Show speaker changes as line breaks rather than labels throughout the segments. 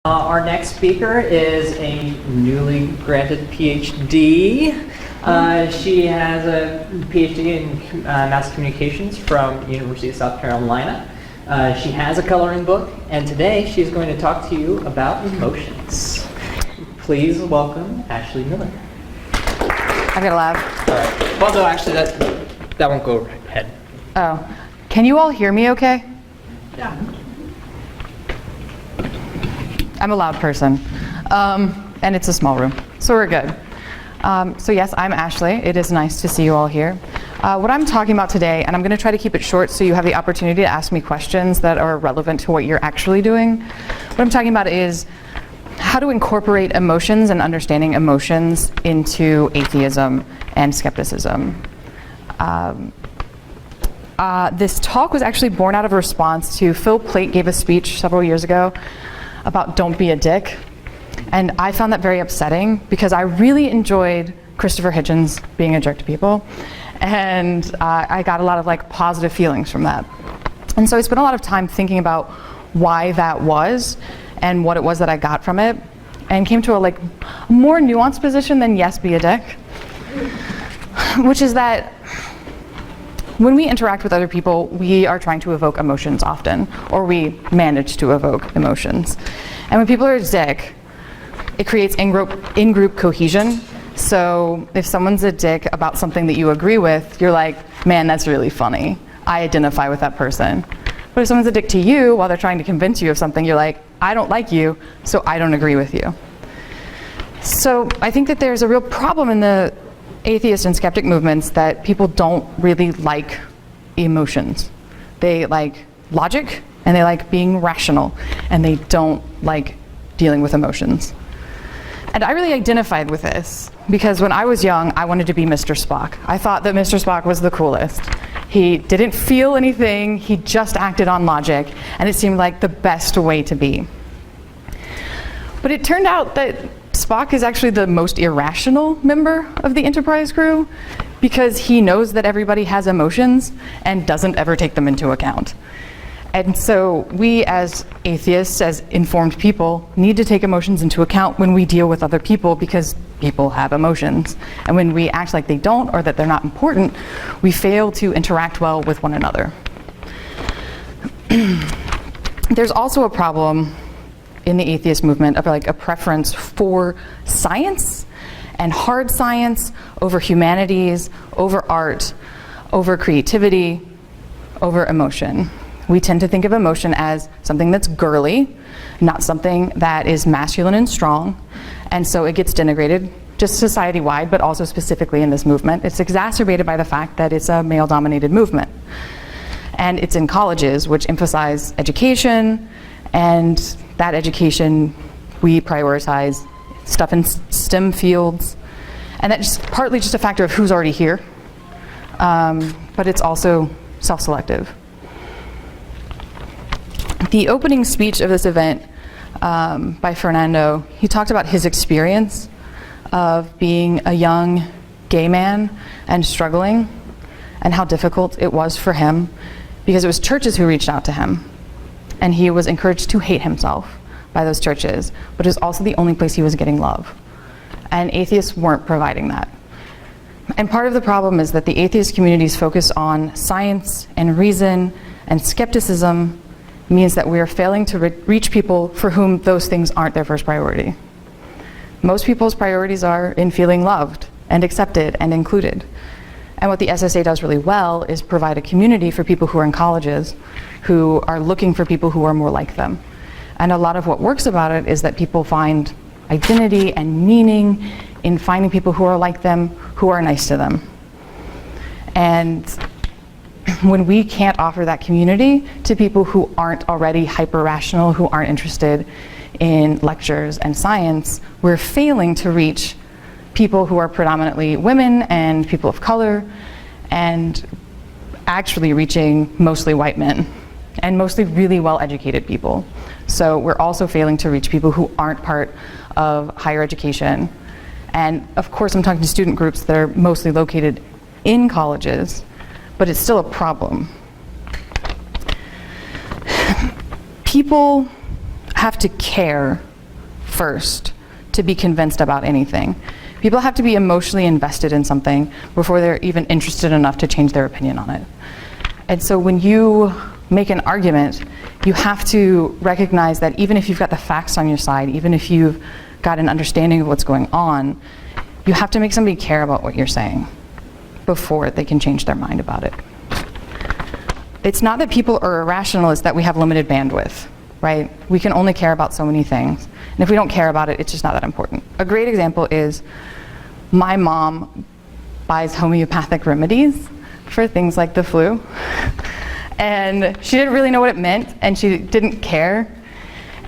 Our next speaker is a newly granted PhD. She has a PhD in mass communications from University of South Carolina. She has a coloring book, and today she's going to talk to you about emotions. Please welcome Ashley Miller.
I've got to laugh.
All right. Well, no, actually, that won't go ahead.
Oh. Can you all hear me okay?
Yeah.
I'm a loud person, and it's a small room, so we're good. So yes, I'm Ashley. It is nice to see you all here. What I'm talking about today, and I'm going to try to keep it short so you have the opportunity to ask me questions that are relevant to what you're actually doing. What I'm talking about is how to incorporate emotions and understanding emotions into atheism and skepticism. This talk was actually born out of a response to Phil Plait gave a speech several years ago about don't be a dick. And I found that very upsetting because I really enjoyed Christopher Hitchens being a jerk to people. And I got a lot of positive feelings from that. And so I spent a lot of time thinking about why that was and what it was that I got from it, and came to a more nuanced position than yes, be a dick, which is that when we interact with other people, we are trying to evoke emotions often, or we manage to evoke emotions. And when people are a dick, it creates in-group cohesion. So if someone's a dick about something that you agree with, you're like, man, that's really funny. I identify with that person. But if someone's a dick to you while they're trying to convince you of something, you're like, I don't like you, so I don't agree with you. So I think that there's a real problem in the atheist and skeptic movements that people don't really like emotions. They like logic and they like being rational, and they don't like dealing with emotions. And I really identified with this because when I was young, I wanted to be Mr. Spock. I thought that Mr. Spock was the coolest. He didn't feel anything, he just acted on logic, and it seemed like the best way to be. But it turned out that Spock is actually the most irrational member of the Enterprise crew because he knows that everybody has emotions and doesn't ever take them into account. And so we as atheists, as informed people, need to take emotions into account when we deal with other people because people have emotions. And when we act like they don't or that they're not important, we fail to interact well with one another. There's also a problem in the atheist movement of a preference for science and hard science over humanities, over art, over creativity, over emotion. We tend to think of emotion as something that's girly, not something that is masculine and strong, and so it gets denigrated just society-wide, but also specifically in this movement. It's exacerbated by the fact that it's a male-dominated movement. And it's in colleges, which emphasize education, and that education, we prioritize stuff in STEM fields, and that's partly just a factor of who's already here, but it's also self-selective. The opening speech of this event by Fernando, he talked about his experience of being a young gay man and struggling, and how difficult it was for him because it was churches who reached out to him. And he was encouraged to hate himself by those churches, but it was also the only place he was getting love. And atheists weren't providing that. And part of the problem is that the atheist community's focus on science and reason and skepticism means that we are failing to reach people for whom those things aren't their first priority. Most people's priorities are in feeling loved and accepted and included. And what the SSA does really well is provide a community for people who are in colleges who are looking for people who are more like them. And a lot of what works about it is that people find identity and meaning in finding people who are like them, who are nice to them. And when we can't offer that community to people who aren't already hyper-rational, who aren't interested in lectures and science, we're failing to reach people who are predominantly women and people of color, and actually reaching mostly white men and mostly really well-educated people. So we're also failing to reach people who aren't part of higher education. And of course, I'm talking to student groups that are mostly located in colleges, but it's still a problem. People have to care first to be convinced about anything. People have to be emotionally invested in something before they're even interested enough to change their opinion on it. And so when you make an argument, you have to recognize that even if you've got the facts on your side, even if you've got an understanding of what's going on, you have to make somebody care about what you're saying before they can change their mind about it. It's not that people are irrational, it's that we have limited bandwidth, right? We can only care about so many things. And if we don't care about it, it's just not that important. A great example is my mom buys homeopathic remedies for things like the flu. And she didn't really know what it meant, and she didn't care.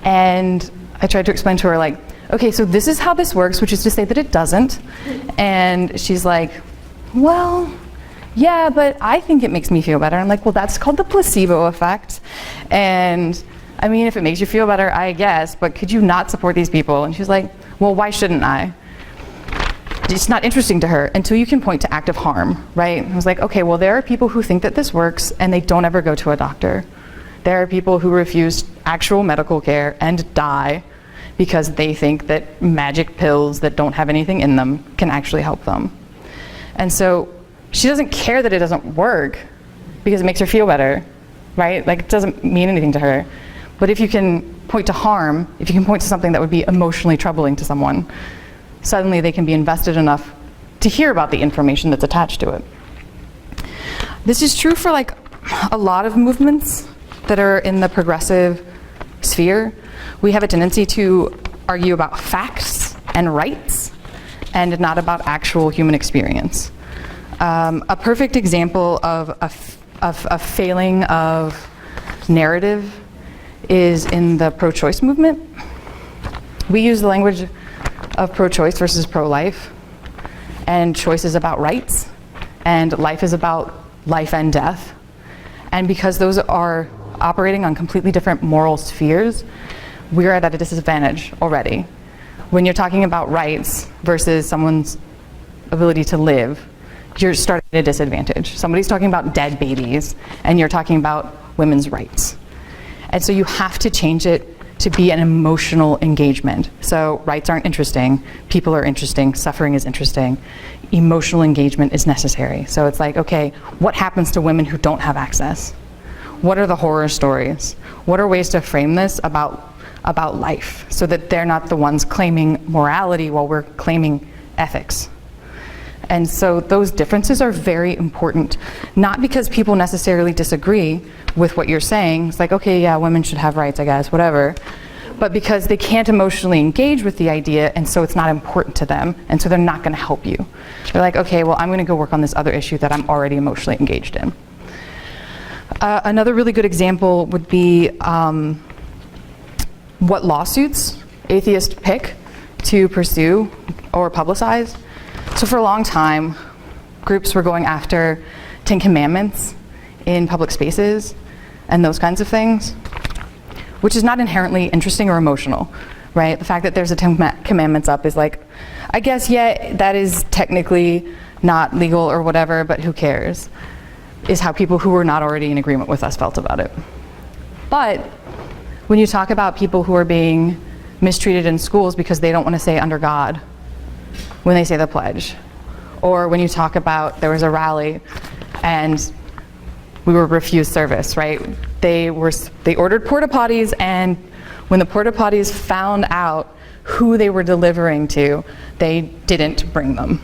And I tried to explain to her, like, okay, so this is how this works, which is to say that it doesn't. And she's like, well, yeah, but I think it makes me feel better. I'm like, well, that's called the placebo effect. And I mean, if it makes you feel better, I guess, but could you not support these people? And she's like, well, why shouldn't I? It's not interesting to her until you can point to active harm, right? I was like, okay, well, there are people who think that this works and they don't ever go to a doctor. There are people who refuse actual medical care and die because they think that magic pills that don't have anything in them can actually help them. And so she doesn't care that it doesn't work because it makes her feel better, right? Like, it doesn't mean anything to her. But if you can point to harm, if you can point to something that would be emotionally troubling to someone, suddenly they can be invested enough to hear about the information that's attached to it. This is true for like a lot of movements that are in the progressive sphere. We have a tendency to argue about facts and rights and not about actual human experience. A perfect example of a failing of narrative is in the pro-choice movement. We use the language of pro-choice versus pro-life, and choice is about rights, and life is about life and death. And because those are operating on completely different moral spheres, we're at a disadvantage already. When you're talking about rights versus someone's ability to live, you're starting at a disadvantage. Somebody's talking about dead babies, and you're talking about women's rights. And so you have to change it to be an emotional engagement. So rights aren't interesting, people are interesting, suffering is interesting, emotional engagement is necessary. So it's like, okay, what happens to women who don't have access? What are the horror stories? What are ways to frame this about life so that they're not the ones claiming morality while we're claiming ethics? And so those differences are very important, not because people necessarily disagree with what you're saying. It's like, okay, yeah, women should have rights, I guess, whatever. But because they can't emotionally engage with the idea, and so it's not important to them, and so they're not going to help you. They're like, okay, well, I'm going to go work on this other issue that I'm already emotionally engaged in. Another really good example would be what lawsuits atheists pick to pursue or publicize. So for a long time, groups were going after 10 Commandments in public spaces and those kinds of things, which is not inherently interesting or emotional, right? The fact that there's a 10 Commandments up is like, I guess, yeah, that is technically not legal or whatever, but who cares? Is how people who were not already in agreement with us felt about it. But when you talk about people who are being mistreated in schools because they don't want to say under God when they say the pledge, or when you talk about there was a rally and we were refused service, right? They ordered porta potties, and when the porta potties found out who they were delivering to, they didn't bring them.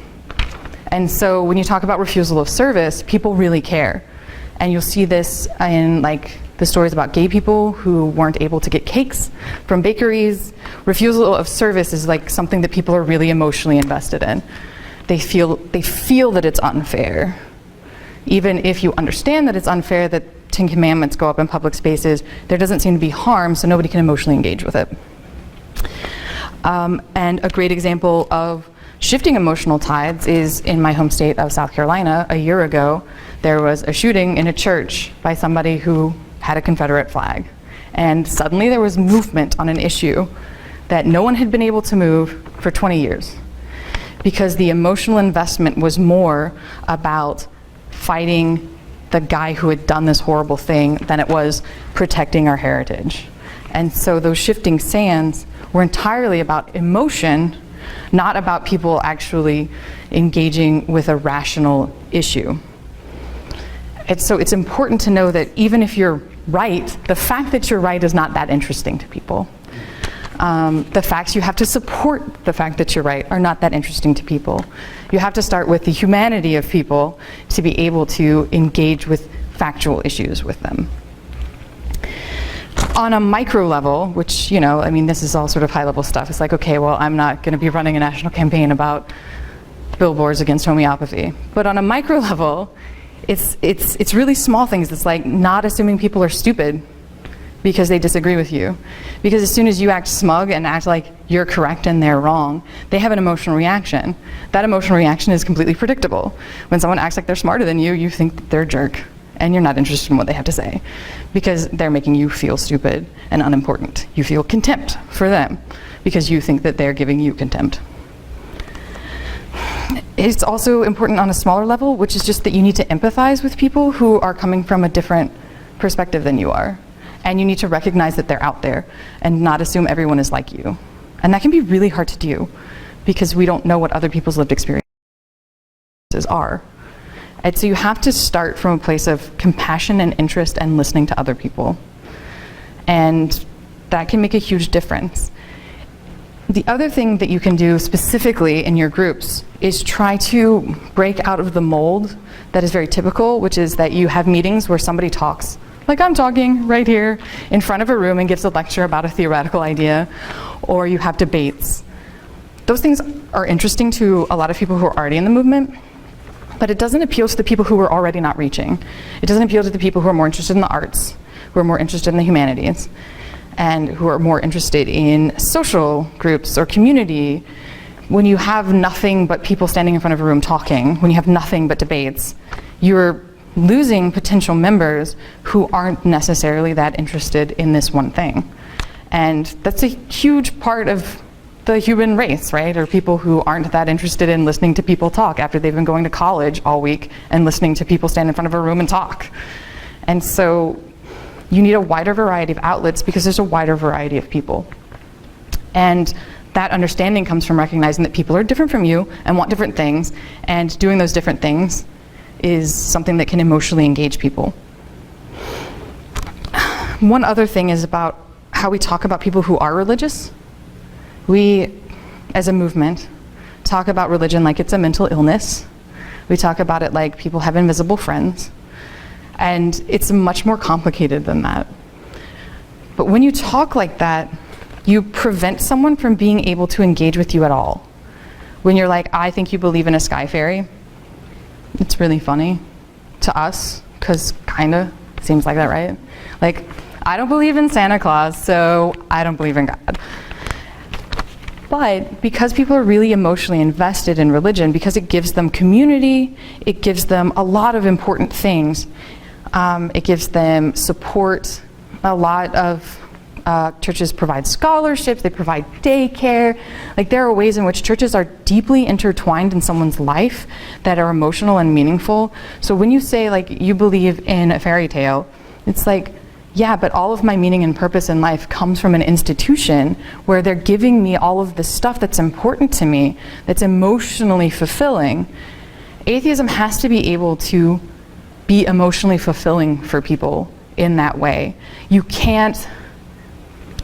And so when you talk about refusal of service, people really care. And you'll see this in like the stories about gay people who weren't able to get cakes from bakeries. Refusal of service is like something that people are really emotionally invested in. They feel that it's unfair. Even if you understand that it's unfair that 10 Commandments go up in public spaces, there doesn't seem to be harm, so nobody can emotionally engage with it. And a great example of shifting emotional tides is in my home state of South Carolina. A year ago, there was a shooting in a church by somebody who had a Confederate flag. And suddenly there was movement on an issue that no one had been able to move for 20 years. Because the emotional investment was more about fighting the guy who had done this horrible thing than it was protecting our heritage. And so those shifting sands were entirely about emotion, not about people actually engaging with a rational issue. And so it's important to know that even if you're right, the fact that you're right is not that interesting to people. The facts you have to support the fact that you're right are not that interesting to people. You have to start with the humanity of people to be able to engage with factual issues with them. On a micro level, which, you know, I mean, this is all sort of high level stuff. It's like, okay, well, I'm not going to be running a national campaign about billboards against homeopathy. But on a micro level, it's really small things. It's like not assuming people are stupid because they disagree with you. Because as soon as you act smug and act like you're correct and they're wrong, they have an emotional reaction. That emotional reaction is completely predictable. When someone acts like they're smarter than you, you think that they're a jerk, and you're not interested in what they have to say because they're making you feel stupid and unimportant. You feel contempt for them because you think that they're giving you contempt. It's also important on a smaller level, which is just that you need to empathize with people who are coming from a different perspective than you are. And you need to recognize that they're out there and not assume everyone is like you. And that can be really hard to do because we don't know what other people's lived experiences are. And so you have to start from a place of compassion and interest and listening to other people. And that can make a huge difference. The other thing that you can do specifically in your groups is try to break out of the mold that is very typical, which is that you have meetings where somebody talks, like I'm talking right here in front of a room and gives a lecture about a theoretical idea, or you have debates. Those things are interesting to a lot of people who are already in the movement, but it doesn't appeal to the people who are already not reaching. It doesn't appeal to the people who are more interested in the arts, who are more interested in the humanities, and who are more interested in social groups or community. When you have nothing but people standing in front of a room talking, when you have nothing but debates, you're losing potential members who aren't necessarily that interested in this one thing. And that's a huge part of the human race, right? Or people who aren't that interested in listening to people talk after they've been going to college all week and listening to people stand in front of a room and talk. And so you need a wider variety of outlets because there's a wider variety of people. And that understanding comes from recognizing that people are different from you and want different things, and doing those different things is something that can emotionally engage people. One other thing is about how we talk about people who are religious. We, as a movement, talk about religion like it's a mental illness. We talk about it like people have invisible friends. And it's much more complicated than that. But when you talk like that, you prevent someone from being able to engage with you at all. When you're like, I think you believe in a sky fairy, it's really funny to us, because kinda seems like that, right? Like, I don't believe in Santa Claus, so I don't believe in God. But because people are really emotionally invested in religion, because it gives them community, it gives them a lot of important things. It gives them support. A lot of churches provide scholarships, they provide daycare. Like, there are ways in which churches are deeply intertwined in someone's life that are emotional and meaningful. So when you say, like, you believe in a fairy tale, it's like, yeah, but all of my meaning and purpose in life comes from an institution where they're giving me all of the stuff that's important to me, that's emotionally fulfilling. Atheism has to be able to be emotionally fulfilling for people in that way. You can't,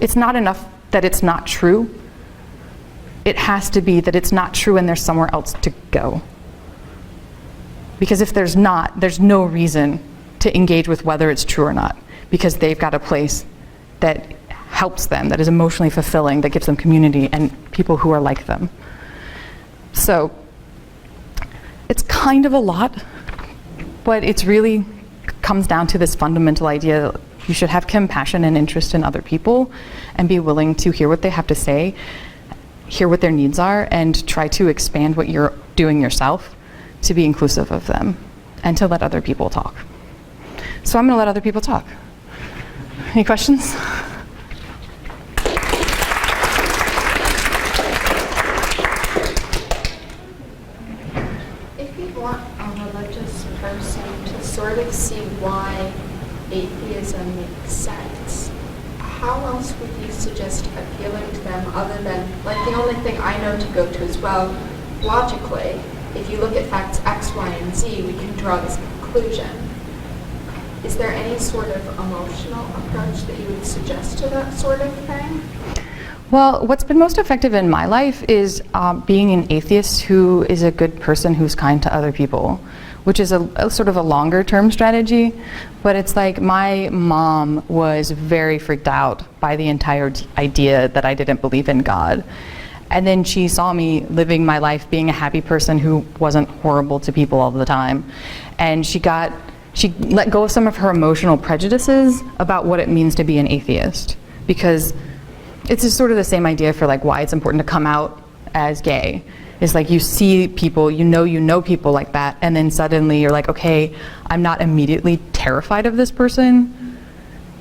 it's not enough that it's not true. It has to be that it's not true and there's somewhere else to go. Because if there's not, there's no reason to engage with whether it's true or not, because they've got a place that helps them, that is emotionally fulfilling, that gives them community and people who are like them. So it's kind of a lot, but it's really comes down to this fundamental idea: you should have compassion and interest in other people and be willing to hear what they have to say, hear what their needs are, and try to expand what you're doing yourself to be inclusive of them and to let other people talk. So I'm going to let other people talk. Any questions?
If you want a religious person to sort of see why atheism makes sense, how else would you suggest appealing to them other than, like, the only thing I know to go to is, well, logically, if you look at facts X, Y, and Z, we can draw this conclusion. Is there any sort of emotional approach that you would suggest to that sort of thing?
Well, what's been most effective in my life is being an atheist who is a good person who's kind to other people, which is a sort of a longer term strategy. But it's like my mom was very freaked out by the entire idea that I didn't believe in God. And then she saw me living my life being a happy person who wasn't horrible to people all the time. And she let go of some of her emotional prejudices about what it means to be an atheist. Because it's just sort of the same idea for like why it's important to come out as gay. It's like you see people, you know people like that, and then suddenly you're like, okay, I'm not immediately terrified of this person.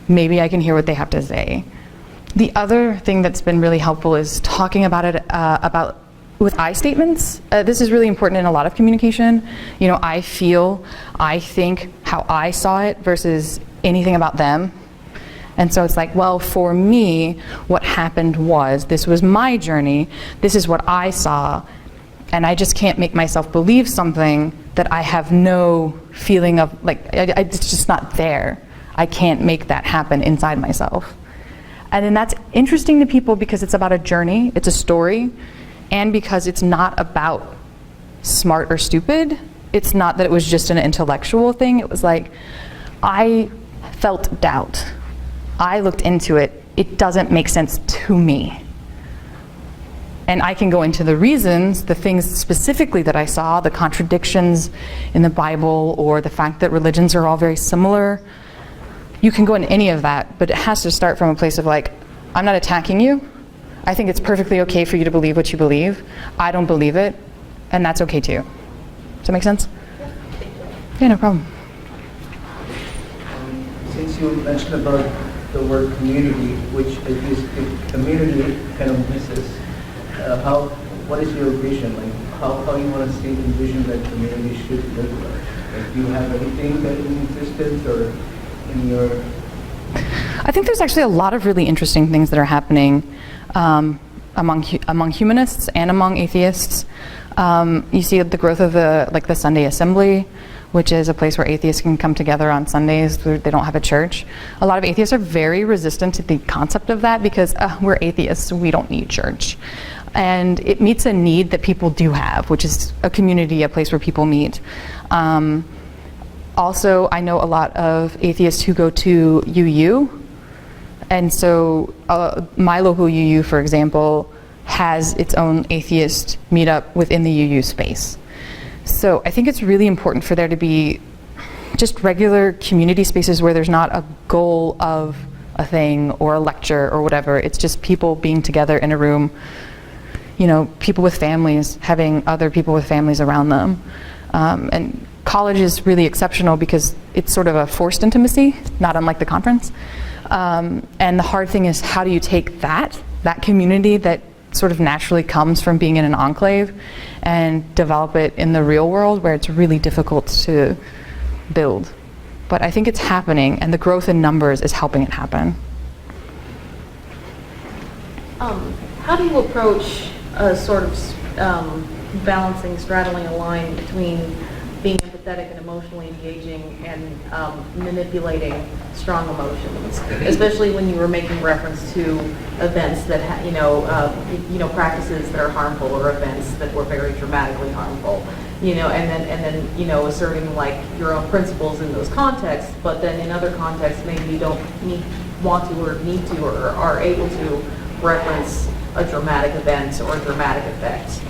Maybe I can hear what they have to say. The other thing that's been really helpful is talking about it with I statements. This is really important in a lot of communication. You know, I feel, I think, how I saw it versus anything about them. And so it's like, well, for me, what happened was, this was my journey, this is what I saw, and I just can't make myself believe something that I have no feeling of, like, it's just not there. I can't make that happen inside myself. And then that's interesting to people because it's about a journey, it's a story, and because it's not about smart or stupid. It's not that it was just an intellectual thing. It was like, I felt doubt. I looked into it. It doesn't make sense to me. And I can go into the reasons, the things specifically that I saw, the contradictions in the Bible, or the fact that religions are all very similar. You can go into any of that, but it has to start from a place of like, I'm not attacking you. I think it's perfectly okay for you to believe what you believe. I don't believe it, and that's okay too. Does that make sense? Yeah, no problem.
Since you mentioned about the word community, which if community kind of misses, what is your vision? Like how you want to see envision that community should look like? Like, do you have anything that is in existence or in your?
I think there's actually a lot of really interesting things that are happening among humanists and among atheists. You see the growth of the Sunday Assembly, which is a place where atheists can come together on Sundays. They don't have a church. A lot of atheists are very resistant to the concept of that because we're atheists, we don't need church. And it meets a need that people do have, which is a community, a place where people meet. Also, I know a lot of atheists who go to UU. And so my local UU, for example, has its own atheist meetup within the UU space. So I think it's really important for there to be just regular community spaces where there's not a goal of a thing or a lecture or whatever. It's just people being together in a room, you know, people with families, having other people with families around them. And college is really exceptional because it's sort of a forced intimacy, not unlike the conference. And the hard thing is, how do you take that community that sort of naturally comes from being in an enclave and develop it in the real world where it's really difficult to build. But I think it's happening, and the growth in numbers is helping it happen.
How do you approach a sort of balancing, straddling a line between being empathetic and emotionally engaging and manipulating strong emotions, especially when you were making reference to events that practices that are harmful or events that were very dramatically harmful, and then asserting like your own principles in those contexts, but then in other contexts maybe you don't want to or need to or are able to reference a dramatic event or a dramatic effect.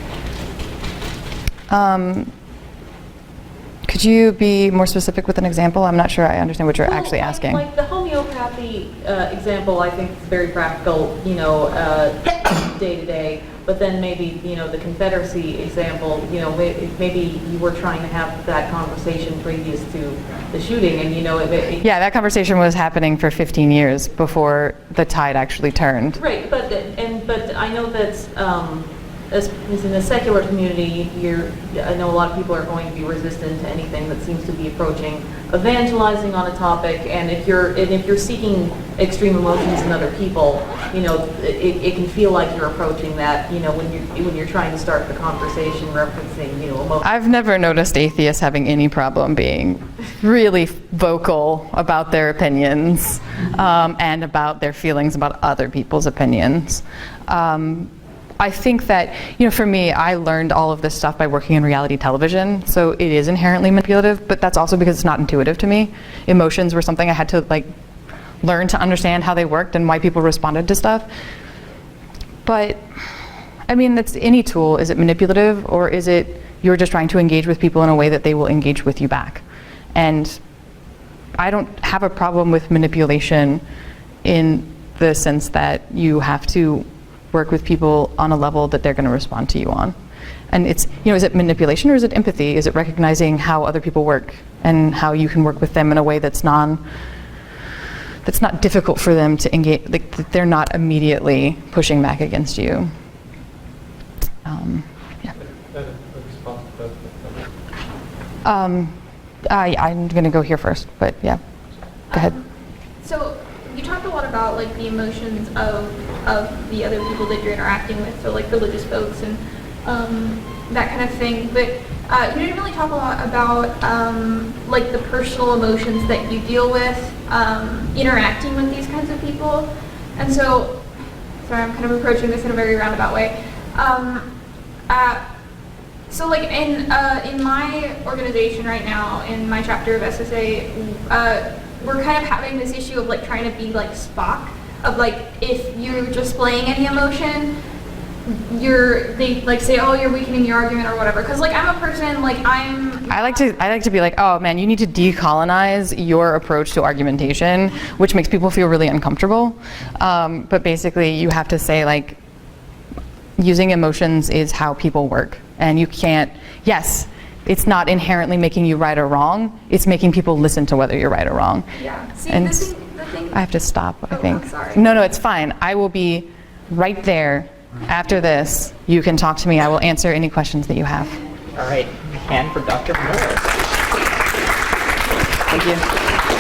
Could you be more specific with an example? I'm not sure I understand what you're actually asking.
Like the homeopathy example, I think is very practical, day to day. But then maybe, the Confederacy example, maybe you were trying to have that conversation previous to the shooting, and
yeah, that conversation was happening for 15 years before the tide actually turned.
Right, but I know that in the secular community, I know a lot of people are going to be resistant to anything that seems to be approaching evangelizing on a topic, and if you're seeking extreme emotions in other people, it can feel like you're approaching that, when you're trying to start the conversation referencing, emotion.
I've never noticed atheists having any problem being really vocal about their opinions and about their feelings about other people's opinions. I think that, for me, I learned all of this stuff by working in reality television, so it is inherently manipulative, but that's also because it's not intuitive to me. Emotions were something I had to learn to understand how they worked and why people responded to stuff. But, that's any tool. Is it manipulative, or is it you're just trying to engage with people in a way that they will engage with you back? And I don't have a problem with manipulation in the sense that you have to work with people on a level that they're going to respond to you on. And it's, is it manipulation or is it empathy? Is it recognizing how other people work and how you can work with them in a way that's not difficult for them to engage, that they're not immediately pushing back against you. Yeah. I'm going to go here first, but yeah, go ahead.
So you talked a lot about the emotions of the other people that you're interacting with, so religious folks and that kind of thing. But you didn't really talk a lot about the personal emotions that you deal with interacting with these kinds of people. And so, sorry, I'm kind of approaching this in a very roundabout way. So in my organization right now, in my chapter of SSA, we're kind of having this issue of trying to be Spock, of if you're displaying any emotion, they say, oh, you're weakening your argument or whatever. Because I'm a person, I like to be oh man, you need to decolonize your approach to argumentation, which makes people feel really uncomfortable. But basically, you have to say using emotions is how people work, and you can't. Yes. It's not inherently making you right or wrong. It's making people listen to whether you're right or wrong. Yeah. See,
and
the thing.
I have to stop, I think.
I'm sorry.
No, it's fine. I will be right there after this. You can talk to me. I will answer any questions that you have.
All right, hand for Dr. Morris. Thank you.